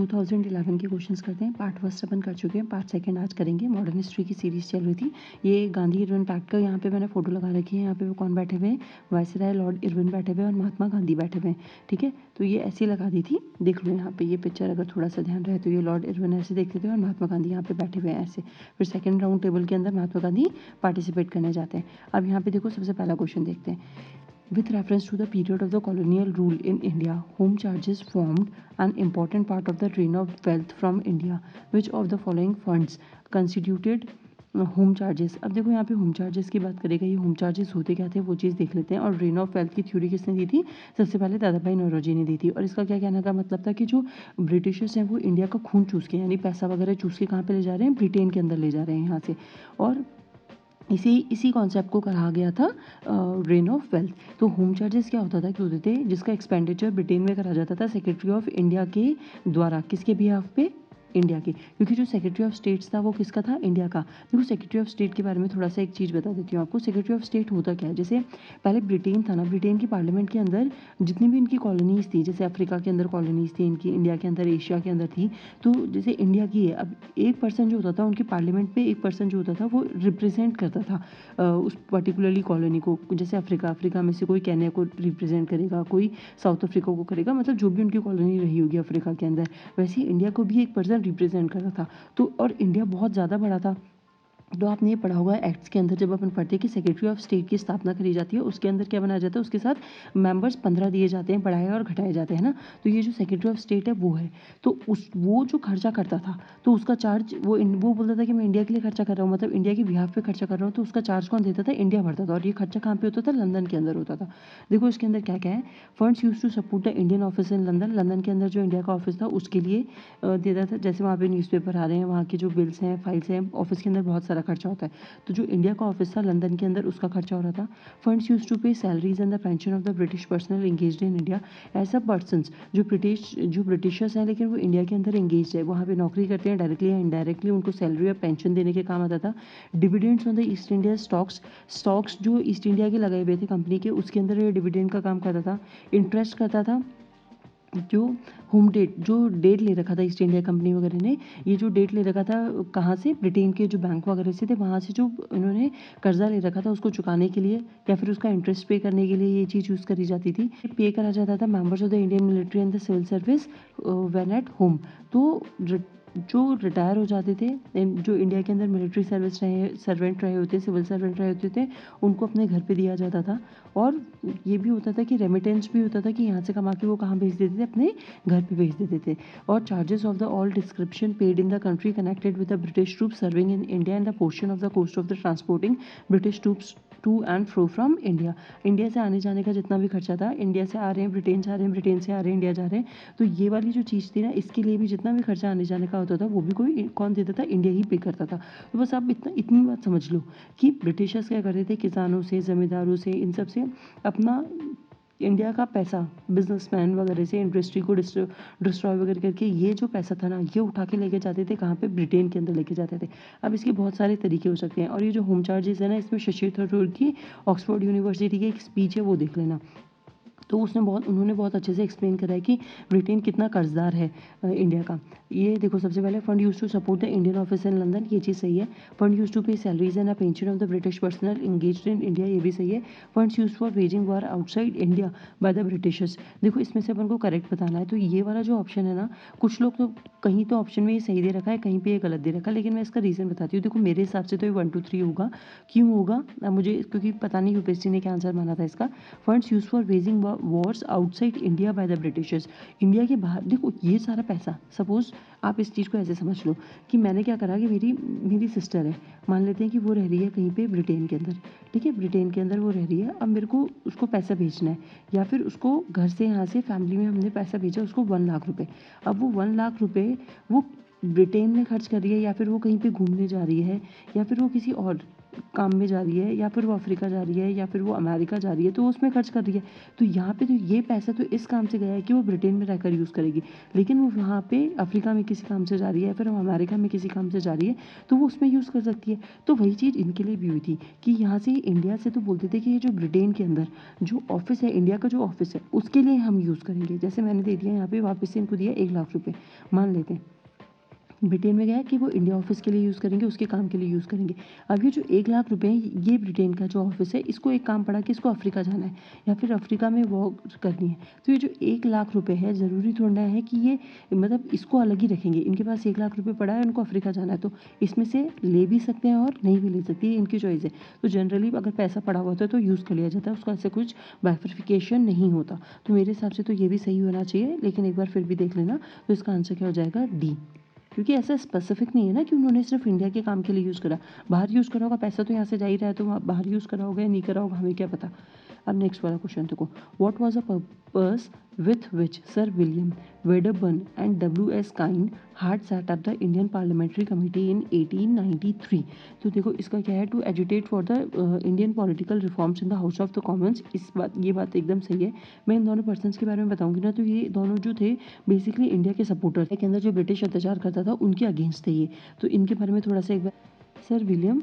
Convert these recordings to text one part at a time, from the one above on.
2011 के क्वेश्चंस करते हैं। पार्ट फर्स्ट अपन कर चुके हैं, पार्ट सेकंड आज करेंगे। मॉडर्न हिस्ट्री की सीरीज चल रही थी। ये गांधी इरविन पैक्ट का यहाँ पे मैंने फोटो लगा रखी है। यहाँ पे वो कौन बैठे हुए हैं, वायसराय लॉर्ड इरविन बैठे हुए हैं और महात्मा गांधी बैठे हुए हैं। ठीक है, तो ये ऐसी लगा दी थी, देख लो यहाँ पे ये पिक्चर अगर थोड़ा सा ध्यान रहे तो ये लॉर्ड इरविन ऐसे देखते थे और महात्मा गांधी यहाँ पे बैठे हुए हैं ऐसे। फिर सेकंड राउंड टेबल के अंदर महात्मा गांधी पार्टिसिपेट करने जाते हैं। अब यहाँ पे देखो, सबसे पहला क्वेश्चन देखते हैं। With reference to the period of the colonial rule in India, home charges formed an important part of the drain of wealth from India. Which of the following funds constituted home charges? अब देखो यहाँ पे home charges की बात करेगा। ये home charges होते क्या थे वो चीज़ देख लेते हैं। और ड्रेन ऑफ वेल्थ की थ्योरी किसने दी थी? सबसे पहले दादा भाई नौरोजी ने दी थी। और इसका क्या कहने का मतलब था कि जो ब्रिटिशर्स हैं वो इंडिया का खून चूस के, यानी पैसा वगैरह चूस के कहाँ पे ले जा रहे हैं? ब्रिटेन के अंदर ले जा रहे हैं यहाँ से। और इसी कॉन्सेप्ट को कहा गया था ड्रेन ऑफ वेल्थ। तो होम चार्जेस क्या होता था कि होते थे जिसका एक्सपेंडिचर ब्रिटेन में करा जाता था सेक्रेटरी ऑफ इंडिया के द्वारा। किसके बिहाफ पे? इंडिया के, क्योंकि जो सेक्रेटरी ऑफ स्टेट्स था वो किसका था? इंडिया का। देखो सेक्रेटरी ऑफ स्टेट के बारे में थोड़ा सा एक चीज़ बता देती हूँ आपको। सेक्रेटरी ऑफ स्टेट होता क्या है, जैसे पहले ब्रिटेन था ना, ब्रिटेन की पार्लियामेंट के अंदर जितनी भी इनकी कॉलोनीज थी, जैसे अफ्रीका के अंदर कॉलोनीज थी इनकी, इंडिया के अंदर, एशिया के अंदर थी, तो जैसे इंडिया की है, अब एक पर्सन जो होता था उनकी पार्लियामेंट में, एक पर्सन जो होता था वो रिप्रेजेंट करता था उस पर्टिकुलरली कॉलोनी को। जैसे अफ्रीका में से कोई केन्या को रिप्रेजेंट करेगा, कोई साउथ अफ्रीका को करेगा, मतलब जो भी उनकी कॉलोनी रही होगी अफ्रीका के अंदर, वैसे ही इंडिया को भी एक पर्सन रिप्रेजेंट कर रहा था। तो और इंडिया बहुत ज़्यादा बड़ा था। तो आपने ये पढ़ा होगा एक्ट्स के अंदर, जब अपन पढ़ते हैं कि सेक्रेटरी ऑफ स्टेट की स्थापना करी जाती है, उसके अंदर क्या बनाया जाता है? उसके साथ मेंबर्स 15 दिए जाते हैं, बढ़ाए और घटाए जाते हैं ना। तो ये जो सेक्रेटरी ऑफ स्टेट है वो है, तो वो जो खर्चा करता था तो उसका चार्ज वो बोलता था कि मैं इंडिया के लिए खर्चा कर रहा हूँ, मतलब इंडिया की बिहाफ पे खर्चा कर रहा हूँ, तो उसका चार्ज कौन देता था? इंडिया भरता था। और ये खर्चा कहाँ पे होता था? लंदन के अंदर होता था। देखो इसके अंदर क्या क्या है। Funds use to support the Indian office in London. London के अंदर जो इंडिया का ऑफिस था उसके लिए देता था। जैसे वहाँ पे न्यूज़पेपर आ रहे हैं, वहाँ के जो बिल्स हैं, फाइल्स हैं, ऑफिस के अंदर बहुत सारा खर्चा होता है। तो जो इंडिया का ऑफिस था लंदन के अंदर, उसका खर्चा हो रहा था। Funds use to pay salaries and the pension of the British personnel engaged in India. ऐसा पर्सन्स जो ब्रिटिशर्स हैं लेकिन वो इंडिया के अंदर एंगेज है, वहाँ पे नौकरी करते हैं, डायरेक्टली या इनडायरेक्टली उनको सैलरी या पेंशन देने के काम आता था। Dividends on the east India stocks जो ईस्ट इंडिया के लगाए हुए थे कंपनी के, उसके अंदर ये डिविडेंड का काम करता था। इंटरेस्ट करता था। जो जो डेट ले रखा था ईस्ट इंडिया कंपनी वगैरह ने, ये जो डेट ले रखा था कहाँ से? ब्रिटेन के जो बैंक वगैरह से थे, वहाँ से जो इन्होंने कर्जा ले रखा था उसको चुकाने के लिए या फिर उसका इंटरेस्ट पे करने के लिए ये चीज़ यूज़ करी जाती थी। पे करा जाता था members of the Indian military and the civil service when at home. तो जो रिटायर हो जाते थे, जो इंडिया के अंदर मिलिट्री सर्वेंट रहे होते, सिविल सर्वेंट रहे होते थे, उनको अपने घर पे दिया जाता था। और ये भी होता था कि रेमिटेंस भी होता था कि यहाँ से कमा के वो कहाँ भेज देते थे? अपने घर पे भेज देते थे। और charges of the all description paid in the country connected with the British troop serving in India and the portion of the cost of the transporting British troops to and fro from India. India से आने जाने का जितना भी खर्चा था, India से आ रहे हैं ब्रिटेन जा रहे हैं, ब्रिटेन से आ रहे हैं इंडिया जा रहे हैं, तो ये वाली जो चीज़ थी ना, इसके लिए भी जितना भी खर्चा आने जाने का होता था वो भी कौन देता था? इंडिया ही पे करता था। तो बस आप इतनी बात समझ लो कि ब्रिटिशर्स क्या करते थे? किसानों से, जमींदारों से, इन सब से अपना इंडिया का पैसा, बिजनेसमैन वगैरह से इंडस्ट्री को डिस्ट्रॉय वगैरह करके ये जो पैसा था ना, ये उठा के लेके जाते थे कहाँ पे? ब्रिटेन के अंदर लेके जाते थे। अब इसके बहुत सारे तरीके हो सकते हैं। और ये जो होम चार्जेस है ना, इसमें शशि थरूर की ऑक्सफोर्ड यूनिवर्सिटी की एक स्पीच है, वो देख लेना। तो उन्होंने बहुत अच्छे से एक्सप्लेन करा है कि ब्रिटेन कितना कर्जदार है इंडिया का। ये देखो, सबसे पहले fund use to support the Indian office in London, ये चीज़ सही है। Fund use to pay salaries and pension of the British personnel engaged in India, ये भी सही है। Funds use for waging war outside India by the Britishers. देखो इसमें से अपन को करेक्ट बताना है। तो ये वाला जो ऑप्शन है ना, कुछ लोग तो कहीं तो ऑप्शन में ये सही दे रखा है, कहीं पे ये गलत दे रखा है, लेकिन मैं इसका रीज़न बताती हूँ। देखो मेरे हिसाब से तो ये 1 2 3 होगा। क्यों होगा? मुझे क्योंकि पता नहीं यूपीएससी ने क्या आंसर माना था इसका। Funds use for waging Wars outside India by the Britishers. India के बाहर, देखो ये सारा पैसा, सपोज आप इस चीज़ को ऐसे समझ लो कि मैंने क्या करा कि मेरी सिस्टर है, मान लेते हैं कि वो रह रही है कहीं पे ब्रिटेन के अंदर। ठीक है, ब्रिटेन के अंदर वो रह रही है। अब मेरे को उसको पैसा भेजना है, या फिर उसको घर से, यहाँ से फैमिली में हमने पैसा भेजा उसको 1 लाख रुपए। अब वो 1 लाख रुपए वो ब्रिटेन में खर्च कर रही है, या फिर वो कहीं पे घूमने जा रही है, या फिर वो किसी और काम में जा रही है, या फिर वो अफ्रीका जा रही है, या फिर वो अमेरिका जा रही है, तो उसमें खर्च कर रही है। तो यहाँ पे तो ये पैसा तो इस काम से गया है कि वो ब्रिटेन में रहकर यूज़ करेगी, लेकिन वो वहाँ पे अफ्रीका में किसी काम से जा रही है, फिर वो अमेरिका में किसी काम से जा रही है, तो वो उसमें यूज़ कर सकती है। तो वही चीज़ इनके लिए भी हुई थी कि यहाँ से इंडिया से तो बोलते थे कि ये जो ब्रिटेन के अंदर जो ऑफिस है, इंडिया का जो ऑफिस है, उसके लिए हम यूज़ करेंगे। जैसे मैंने दे दिया यहाँ पे, वापस से इनको दिया 1 लाख रुपये, मान लेते हैं। ब्रिटेन में गया है कि वो इंडिया ऑफिस के लिए यूज़ करेंगे, उसके काम के लिए यूज़ करेंगे। अब ये जो 1 लाख रुपए हैं, ये ब्रिटेन का जो ऑफिस है, इसको एक काम पड़ा कि इसको अफ्रीका जाना है, या फिर अफ्रीका में वॉर करनी है। तो ये जो 1 लाख रुपए है, ज़रूरी थोड़ा है कि ये मतलब इसको अलग ही रखेंगे। इनके पास 1 लाख रुपए पड़ा है, उनको अफ्रीका जाना है, तो इसमें से ले भी सकते हैं और नहीं भी ले सकते, ये इनकी चॉइस है। तो जनरली अगर पैसा पड़ा होता है तो यूज़ कर लिया जाता है, उसका ऐसे कुछ बाइफरफिकेशन नहीं होता। तो मेरे हिसाब से तो ये भी सही होना चाहिए, लेकिन एक बार फिर भी देख लेना। तो इसका आंसर क्या हो जाएगा? डी। क्योंकि ऐसा स्पेसिफिक नहीं है ना कि उन्होंने सिर्फ इंडिया के काम के लिए यूज़ करा। बाहर यूज़ करा होगा, पैसा तो यहाँ से जा ही रहा है, तो वहाँ बाहर यूज़ करा होगा या नहीं करा होगा, हमें क्या पता। अब नेक्स्ट वाला क्वेश्चन देखो, what was a purpose with which sir William Wedderburn and W S. Caine had set up the Indian Parliamentary Committee in 1893। तो देखो इसका क्या है, to agitate for the Indian political reforms in the House of the Commons. ये बात एकदम सही है। मैं इन दोनों पर्सन्स के बारे में बताऊंगी ना, तो ये दोनों जो थे बेसिकली इंडिया के सपोर्टर थे, के अंदर जो ब्रिटिश अत्याचार करता था उनके अगेंस्ट थे ये। तो इनके बारे में थोड़ा सा एक बार, सर विलियम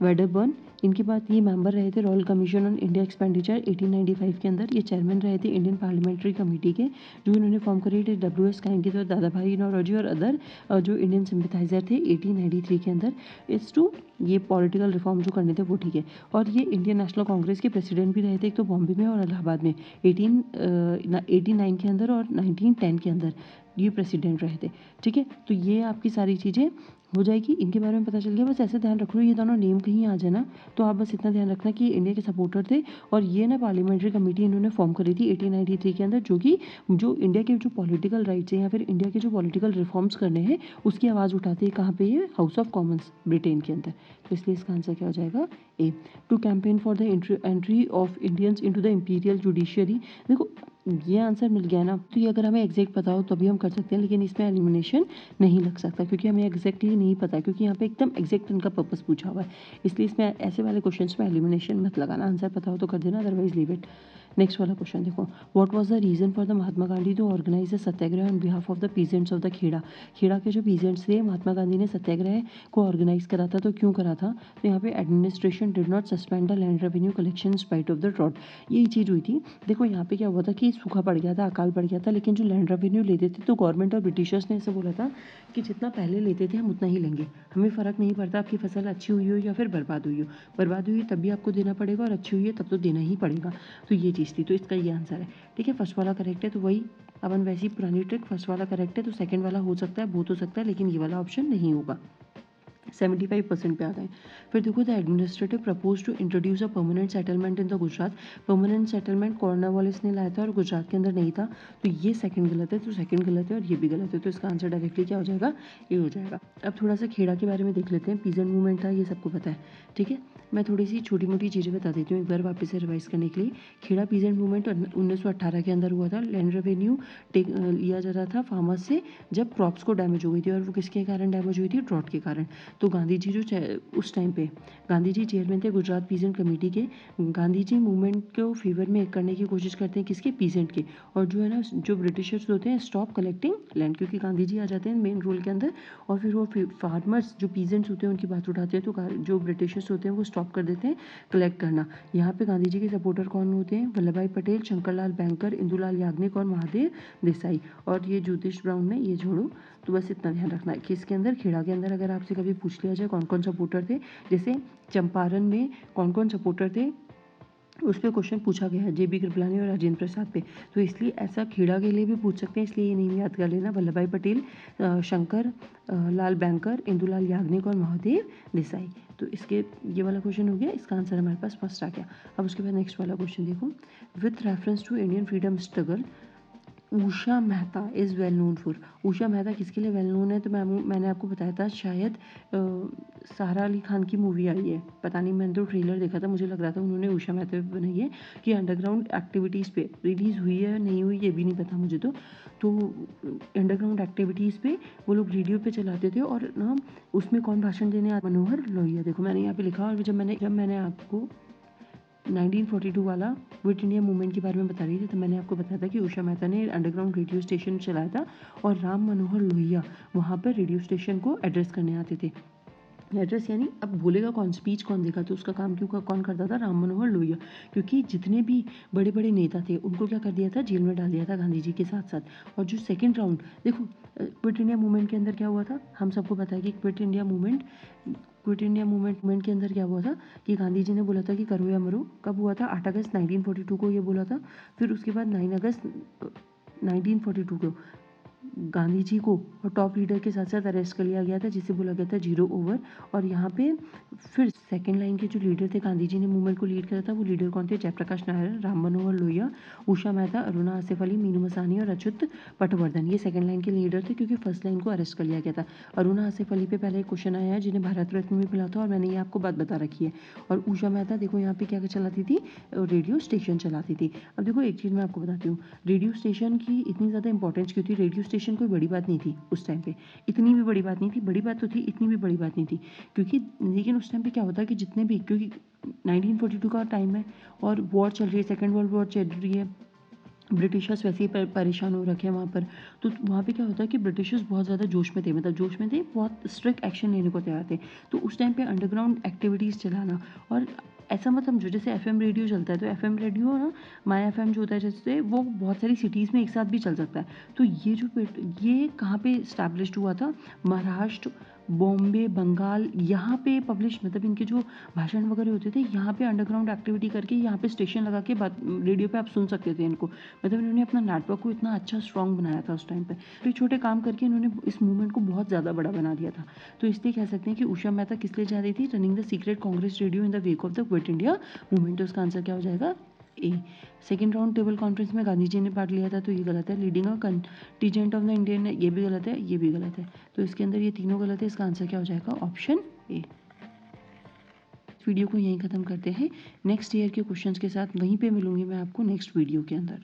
वेडरबर्न, इनके बाद ये मेंबर रहे थे royal commission on India expenditure 1895 के अंदर। ये चेयरमैन रहे थे इंडियन पार्लियामेंट्री कमेटी के, जो इन्होंने फॉर्म करी थी डब्ल्यू.एस. काइंड के, तो दादा भाई नौरोजी और अदर जो इंडियन सिंपथाइजर थे 1893 के अंदर। इस टू ये पॉलिटिकल रिफॉर्म जो करने थे वो ठीक है। और ये इंडियन नेशनल कांग्रेस के प्रेसिडेंट भी रहे थे, एक तो बॉम्बे में और इलाहाबाद में 1889 के अंदर और 1910 के अंदर ये प्रेसिडेंट रहे थे। ठीक है, तो ये आपकी सारी चीज़ें हो जाएगी, इनके बारे में पता चल गया। बस ऐसे ध्यान रख लो, ये दोनों नेम कहीं आ जाए ना, तो आप बस इतना ध्यान रखना कि इंडिया के सपोर्टर थे, और ये ना पार्लियामेंट्री कमेटी इन्होंने फॉर्म करी थी 1893 के अंदर, जो कि जो इंडिया के जो पॉलिटिकल राइट्स हैं या फिर इंडिया के जो पॉलिटिकल रिफॉर्म्स करने हैं उसकी आवाज़ उठाते हैं। कहाँ पे? ये हाउस ऑफ कॉमन्स ब्रिटेन के अंदर। तो इसलिए इसका आंसर क्या हो जाएगा? A. To campaign for the entry of Indians into the imperial judiciary. देखो ये आंसर मिल गया ना, तो ये अगर हमें एग्जैक्ट पता हो तभी हम कर सकते हैं, लेकिन इसमें एलिमिनेशन नहीं लग सकता क्योंकि हमें एग्जैक्टली नहीं पता है, क्योंकि यहाँ पे एकदम एग्जैक्ट इनका पर्पस पूछा हुआ है। इसलिए इसमें ऐसे वाले क्वेश्चंस में एलिमिनेशन मत लगाना, आंसर पता हो तो कर देना, अदरवाइज लीव इट। नेक्स्ट वाला क्वेश्चन देखो, what was the reason for the Mahatma Gandhi to organise a satyagraha on behalf of the peasants of the Kheda. Kheda के जो पीजेंट्स थे, महात्मा गांधी ने सत्याग्रह को ऑर्गेनाइज करा था, तो क्यों करा था? तो यहाँ पे administration did not suspend the land revenue collection spite of the drought, यही चीज़ हुई थी। देखो यहाँ पे क्या हुआ था कि सूखा पड़ गया था, अकाल पड़ गया था, लेकिन जो लैंड रेवेन्यू लेते थे तो गवर्नमेंट और ब्रिटिशर्स ने ऐसा बोला था कि जितना पहले लेते थे हम उतना ही लेंगे, हमें फ़र्क नहीं पड़ता आपकी फसल अच्छी हुई हो या फिर बर्बाद हुई हो, बर्बाद हुई तब भी आपको देना पड़ेगा और अच्छी हुई है तब तो देना ही पड़ेगा। तो ये चीज़ थी, तो इसका ये आंसर है। ठीक है, फर्स्ट वाला करेक्ट है, तो वही अपन वैसी पुरानी ट्रिक, फर्स्ट वाला करेक्ट है तो सेकंड वाला हो सकता है, बहुत हो सकता है, लेकिन ये वाला ऑप्शन नहीं होगा। 75% पे आ गए। फिर देखो, the administrative propose to introduce a permanent settlement in the Gujarat. Permanent settlement Cornwallis ने लाया था और गुजरात के अंदर नहीं था, तो ये सेकंड गलत है, तो सेकंड गलत है और ये भी गलत है, तो इसका आंसर डायरेक्टली क्या हो जाएगा? ये हो जाएगा। अब थोड़ा सा खेड़ा के बारे में देख लेते हैं। पीजेंट मूवमेंट था, ये सबको पता है। ठीक है, मैं थोड़ी सी छोटी मोटी चीज़ें बता देती हूँ एक बार वापस से रिवाइज करने के लिए। खेड़ा पीजेंट मूवमेंट 1918 के अंदर हुआ था। लैंड रेवेन्यू लिया जा रहा था फार्मर्स से जब क्रॉप्स को डैमेज हो गई थी, और वो किसके कारण डैमेज हुई थी? ड्रॉट के कारण। तो गांधी जी जो उस टाइम पे गांधी जी चेयरमैन थे गुजरात पीजेंट कमेटी के। गांधी जी मूवमेंट को फेवर में करने की कोशिश करते हैं, किसके? पीजेंट के। और जो है ना, जो ब्रिटिशर्स होते हैं, स्टॉप कलेक्टिंग लैंड, क्योंकि गांधी जी आ जाते हैं मेन रोल के अंदर, और फिर वो फार्मर्स जो पीजेंट्स होते हैं उनकी बात उठाते हैं, तो जो ब्रिटिशर्स होते हैं वो स्टॉप कर देते हैं कलेक्ट करना। यहाँ पे गांधी जी के सपोर्टर कौन होते हैं? वल्लभ भाई पटेल, शंकरलाल बैंकर, इंदुलाल याग्निक और महादेव देसाई। और ये ज्योतिष ब्राउन ने ये छोड़ो। तो बस इतना ध्यान रखना है कि इसके अंदर, खेड़ा के अंदर अगर आपसे कभी पूछ लिया जाए कौन कौन सपोर्टर थे, जैसे चंपारण में कौन कौन सपोर्टर थे, उस पर क्वेश्चन पूछा गया है जेबी कृपलानी और राजेंद्र प्रसाद पे, तो इसलिए ऐसा खेड़ा के लिए भी पूछ सकते हैं, इसलिए ये नेम याद कर लेना। वल्लभ भाई पटेल, शंकर लाल बैंकर, इंदुलाल याग्निक और महादेव देसाई। तो इसके ये वाला क्वेश्चन हो गया, इसका आंसर हमारे पास फर्स्ट आ गया। अब उसके बाद नेक्स्ट वाला क्वेश्चन देखो, with reference to Indian freedom struggle Usha Mehta is well known for. Usha Mehta किसके लिए वेल नोन है? तो मैंने आपको बताया था शायद सारा अली खान की मूवी आई है, पता नहीं, मैंने तो ट्रेलर देखा था, मुझे लग रहा था उन्होंने उषा मेहता पे बनाई है कि अंडरग्राउंड एक्टिविटीज़ पे रिलीज़ हुई है नहीं हुई ये भी नहीं पता मुझे तो अंडरग्राउंड एक्टिविटीज़ पे वो लोग रेडियो पे चलाते थे और ना उसमें कौन भाषण देने आता? मनोहर लोहिया। देखो मैंने यहाँ पे लिखा और जब मैंने आपको 1942 वाला क्विट इंडिया मूवमेंट के बारे में बता रही थी तो मैंने आपको बताया था कि उषा मेहता ने अंडरग्राउंड रेडियो स्टेशन चलाया था और राम मनोहर लोहिया वहाँ पर रेडियो स्टेशन को एड्रेस करने आते थे। एड्रेस यानी अब बोलेगा कौन, स्पीच कौन देगा, तो उसका काम क्यों कौन करता था? राम मनोहर लोहिया। क्योंकि जितने भी बड़े बड़े नेता थे उनको क्या कर दिया था? जेल में डाल दिया था गांधी जी के साथ साथ। और जो सेकेंड राउंड देखो क्विट इंडिया मूवमेंट के अंदर क्या हुआ था, हम सबको पता है कि क्विट इंडिया मूवमेंट के अंदर क्या हुआ था कि गांधी जी ने बोला था कि करो या मरो। कब हुआ था? 8 अगस्त 1942 को ये बोला था। फिर उसके बाद 9 अगस्त 1942 को गांधी जी को और टॉप लीडर के साथ साथ अरेस्ट कर लिया गया था जिसे बोला गया था 0 ओवर। और यहाँ पे फिर सेकेंड लाइन के जो लीडर थे गांधी जी ने मूवमेंट को लीड करा था वो लीडर कौन थे? जयप्रकाश नारायण, राम मनोहर लोहिया, उषा मेहता, अरुणा आसिफ अली, मीनू मसानी और अच्युत पटवर्धन। ये सेकेंड लाइन के लीडर थे क्योंकि फर्स्ट लाइन को अरेस्ट कर लिया गया था। अरुणा आसिफ अली पे पहले एक क्वेश्चन आया है जिन्हें भारत रत्न भी मिला था और मैंने ये आपको बात बता रखी है। और उषा मेहता देखो यहाँ पे क्या चलाती थी? रेडियो स्टेशन चलाती थी। अब देखो एक चीज़ मैं आपको बताती हूँ, रेडियो स्टेशन की इतनी ज़्यादा इंपॉर्टेंस क्यों थी? रेडियो स्टेशन कोई बड़ी बात नहीं थी उस टाइम पे, इतनी भी बड़ी बात नहीं थी, बड़ी बात तो थी, इतनी भी बड़ी बात नहीं थी क्योंकि लेकिन उस टाइम पे क्या होता है कि जितने भी, क्योंकि 1942 का टाइम है और वॉर चल रही है, सेकेंड वर्ल्ड वॉर चल रही है, ब्रिटिशर्स वैसे ही परेशान हो रखे हैं वहाँ पर। तो वहाँ पे क्या होता है कि ब्रिटिशर्स बहुत ज़्यादा जोश में थे, मतलब जोश में थे, बहुत स्ट्रिक्ट एक्शन लेने को तैयार थे। तो उस टाइम पे अंडरग्राउंड एक्टिविटीज़ चलाना और ऐसा मत समझो जैसे एफएम रेडियो चलता है तो एफएम रेडियो ना, माय एफएम जो होता है जैसे वो बहुत सारी सिटीज़ में एक साथ भी चल सकता है। तो ये कहाँ पे इस्टेब्लिश्ड हुआ था? महाराष्ट्र, बॉम्बे, बंगाल, यहाँ पे पब्लिश, मतलब इनके जो भाषण वगैरह होते थे यहाँ पे अंडरग्राउंड एक्टिविटी करके यहाँ पे स्टेशन लगा के बात रेडियो पे आप सुन सकते थे इनको। मतलब इन्होंने अपना नेटवर्क को इतना अच्छा स्ट्रॉन्ग बनाया था उस टाइम पे। छोटे छोटे काम करके इन्होंने इस मूवमेंट को बहुत ज़्यादा बड़ा बना दिया था। तो इसलिए कह सकते हैं कि उषा मेहता किस लिए जा रही थी? Running the secret Congress radio in the wake of the quit India movement. तो उसका आंसर क्या हो जाएगा? ए। सेकेंड राउंड टेबल कॉन्फ्रेंस में गांधी जी ने पार्ट लिया था तो ये गलत है। Leading a contingent of the Indian, ये भी गलत है, ये भी गलत है। तो इसके अंदर ये तीनों गलत है, इसका आंसर क्या हो जाएगा? Option A. वीडियो को यहीं ख़त्म करते हैं। नेक्स्ट ईयर के क्वेश्चंस के साथ वहीं पे मिलूंगी मैं आपको नेक्स्ट वीडियो के अंदर।